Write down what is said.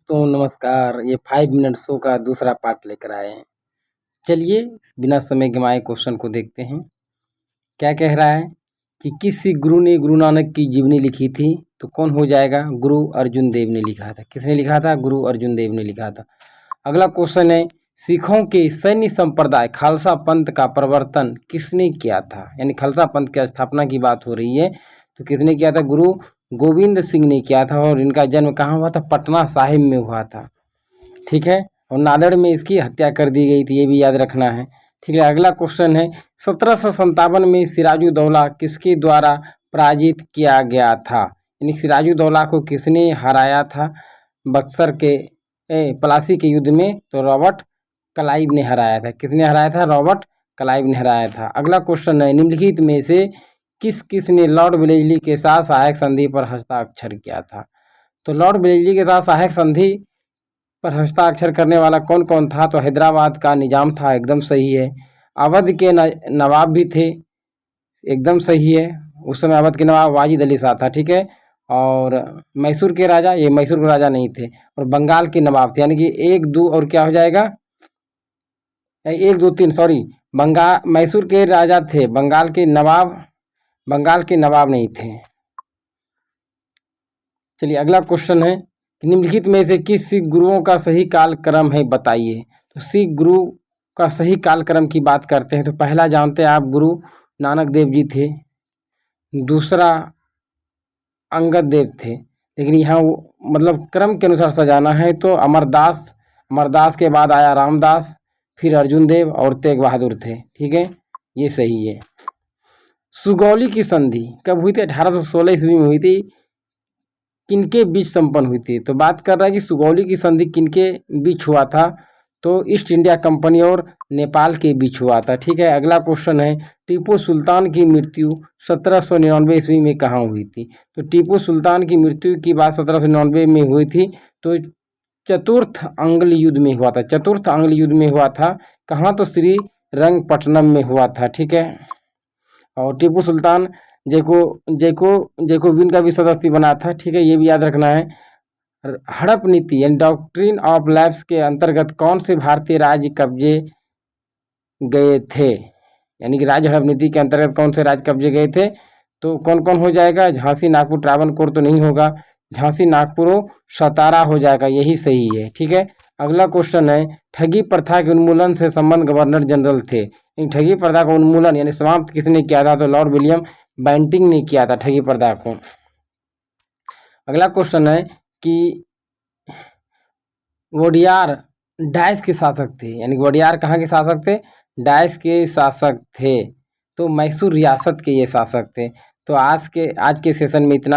दोस्तों नमस्कार। ये 5 मिनट शो का दूसरा पार्ट लेकर आए हैं। चलिए बिना समय गंवाए क्वेश्चन को देखते हैं। क्या कह रहा है कि किस गुरु ने गुरु नानक की जीवनी लिखी थी? तो कौन हो जाएगा? गुरु अर्जुन देव ने लिखा था। किसने लिखा था? गुरु अर्जुन देव ने लिखा था। अगला क्वेश्चन है, सिखों के सैन्य संप्रदाय खालसा पंथ का प्रवर्तन किसने किया था? यानी खालसा पंथ की स्थापना की बात हो रही है, तो किसने किया था? गुरु गोविंद सिंह ने किया था। और इनका जन्म कहाँ हुआ था? पटना साहिब में हुआ था। ठीक है। और नांदेड़ में इसकी हत्या कर दी गई थी, ये भी याद रखना है। ठीक है। अगला क्वेश्चन है, 1757 में सिराजुद्दौला किसके द्वारा पराजित किया गया था? यानी सिराजुद्दौला को किसने हराया था बक्सर के प्लासी के युद्ध में? तो रॉबर्ट क्लाइव ने हराया था। किसने हराया था? रॉबर्ट क्लाइव ने हराया था। अगला क्वेश्चन है, निम्नलिखित में से किस ने लॉर्ड वेलेस्ली के साथ सहायक संधि पर हस्ताक्षर किया था? तो लॉर्ड वेलेस्ली के साथ सहायक संधि पर हस्ताक्षर करने वाला कौन कौन था? तो हैदराबाद का निजाम था, एकदम सही है। अवध के नवाब भी थे, एकदम सही है। उस समय अवध के नवाब वाजिद अली शाह था। ठीक है। और मैसूर के राजा, ये मैसूर के राजा नहीं थे। और बंगाल के नवाब थे, यानी कि 1 2 और क्या हो जाएगा? 1 2 3 सॉरी, मैसूर के राजा थे, बंगाल के नवाब नहीं थे। चलिए अगला क्वेश्चन है, निम्नलिखित में से किस सिख गुरुओं का सही कालक्रम है बताइए? तो सिख गुरु का सही कालक्रम की बात करते हैं तो पहला जानते हैं आप, गुरु नानक देव जी थे। दूसरा अंगद देव थे, लेकिन यहाँ मतलब क्रम के अनुसार सजाना है तो अमरदास के बाद आया रामदास, फिर अर्जुन देव और तेग बहादुर थे। ठीक है, ये सही है। सुगौली की संधि कब हुई थी? 1816 ईस्वी में हुई थी। किनके बीच संपन्न हुई थी? तो बात कर रहा है कि सुगौली की संधि किनके बीच हुआ था? तो ईस्ट इंडिया कंपनी और नेपाल के बीच हुआ था। ठीक है। अगला क्वेश्चन है, टीपू सुल्तान की मृत्यु 1799 ईस्वी में कहाँ हुई थी? तो टीपू सुल्तान की मृत्यु की बात 1799 में हुई थी, तो चतुर्थ अंग्ल युद्ध में हुआ था। चतुर्थ अंग्ल युद्ध में हुआ था। कहाँ? तो श्रीरंगपट्टनम में हुआ था। ठीक है। और टीपू सुल्तान जैकोबिन का भी सदस्य बना था। ठीक है, ये भी याद रखना है। हड़प नीति यानी डॉक्ट्रिन ऑफ लैप्स के अंतर्गत कौन से भारतीय राज्य कब्जे गए थे? यानी कि राज्य हड़प नीति के अंतर्गत कौन से राज्य कब्जे गए थे? तो कौन कौन हो जाएगा? झांसी, नागपुर, त्रावणकोर तो नहीं होगा। झांसी, नागपुर, सतारा हो जाएगा, यही सही है। ठीक है। अगला क्वेश्चन है, ठगी प्रथा के उन्मूलन से संबंध गवर्नर जनरल थे। इन ठगी प्रथा का उन्मूलन यानी समाप्त किसने किया था? तो लॉर्ड विलियम बेंटिंग ने किया था ठगी प्रथा को। अगला क्वेश्चन है कि वोडियार डाइस के शासक थे। यानी वोडियार कहाँ के शासक थे? डाइस के शासक थे। तो मैसूर रियासत के ये शासक थे। तो आज के सेशन में इतना।